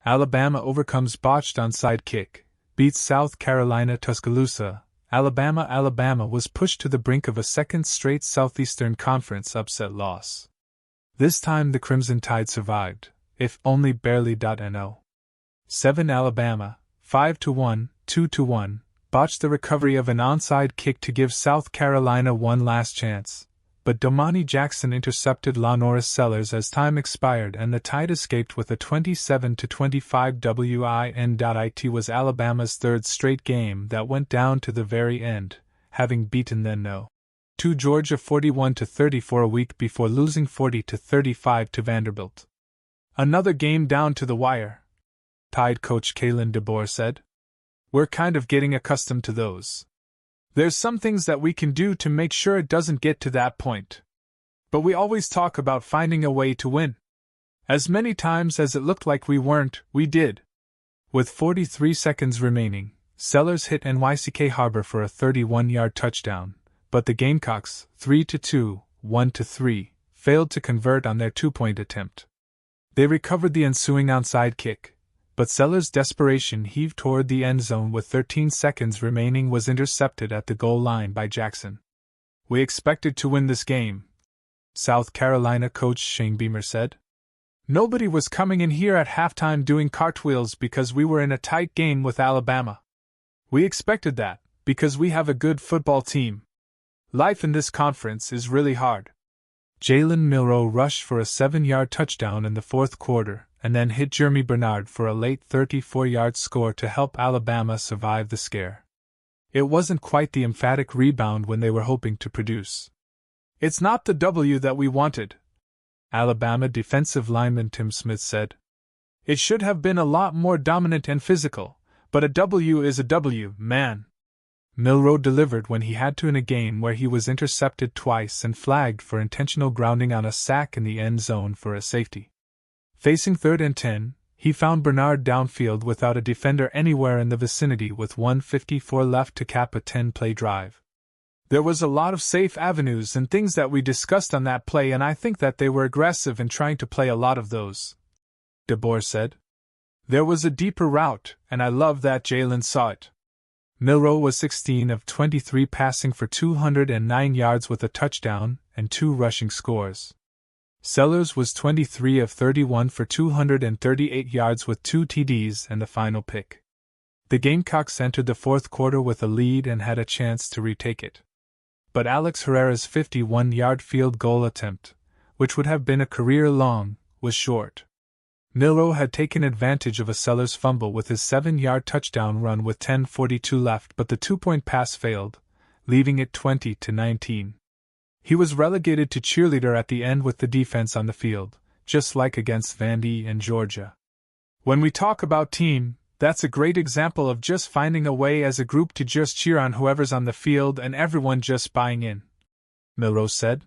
Alabama overcomes botched onside kick, beats South Carolina Tuscaloosa. Alabama was pushed to the brink of a second straight Southeastern Conference upset loss. This time the Crimson Tide survived, if only barely. No. 7 Alabama, 5-1, 2-1, botched the recovery of an onside kick to give South Carolina one last chance, but Domani Jackson intercepted LaNorris Sellers as time expired and the Tide escaped with a 27-25 win. It was Alabama's third straight game that went down to the very end, having beaten then No. 2 Georgia 41-34 a week before losing 40-35 to Vanderbilt. Another game down to the wire, Tide coach Kalen DeBoer said. We're kind of getting accustomed to those. There's some things that we can do to make sure it doesn't get to that point. But we always talk about finding a way to win. As many times as it looked like we weren't, we did. With 43 seconds remaining, Sellers hit Nyck Harbor for a 31-yard touchdown, but the Gamecocks, 3-2, 1-3, failed to convert on their two-point attempt. They recovered the ensuing onside kick, but Sellers' desperation heave toward the end zone with 13 seconds remaining was intercepted at the goal line by Jackson. We expected to win this game, South Carolina coach Shane Beamer said. Nobody was coming in here at halftime doing cartwheels because we were in a tight game with Alabama. We expected that, because we have a good football team. Life in this conference is really hard. Jalen Milroe rushed for a 7-yard touchdown in the fourth quarter, and then hit Jeremy Bernard for a late 34-yard score to help Alabama survive the scare. It wasn't quite the emphatic rebound when they were hoping to produce. It's not the W that we wanted, Alabama defensive lineman Tim Smith said. It should have been a lot more dominant and physical, but a W is a W, man. Milroe delivered when he had to in a game where he was intercepted twice and flagged for intentional grounding on a sack in the end zone for a safety. Facing 3rd and 10, he found Bernard downfield without a defender anywhere in the vicinity with 1:54 left to cap a 10-play drive. There was a lot of safe avenues and things that we discussed on that play, and I think that they were aggressive in trying to play a lot of those, DeBoer said. There was a deeper route, and I love that Jalen saw it. Milroe was 16 of 23 passing for 209 yards with a touchdown and 2 rushing scores. Sellers was 23 of 31 for 238 yards with 2 TDs and the final pick. The Gamecocks entered the fourth quarter with a lead and had a chance to retake it. But Alex Herrera's 51-yard field goal attempt, which would have been a career-long, was short. Milroe had taken advantage of a Sellers fumble with his 7-yard touchdown run with 10:42 left, but the 2-point pass failed, leaving it 20-19. He was relegated to cheerleader at the end with the defense on the field, just like against Vandy and Georgia. When we talk about team, that's a great example of just finding a way as a group to just cheer on whoever's on the field and everyone just buying in, Milroe said.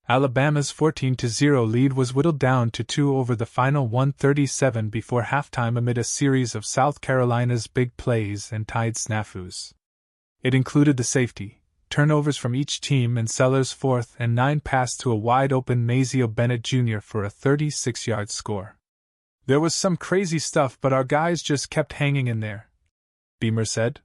Alabama's 14-0 lead was whittled down to 2 over the final 1:37 before halftime amid a series of South Carolina's big plays and Tide snafus. It included the safety, turnovers from each team, and Sellers' 4th and 9 pass to a wide-open Mazeo Bennett Jr. for a 36-yard score. There was some crazy stuff, but our guys just kept hanging in there, Beamer said.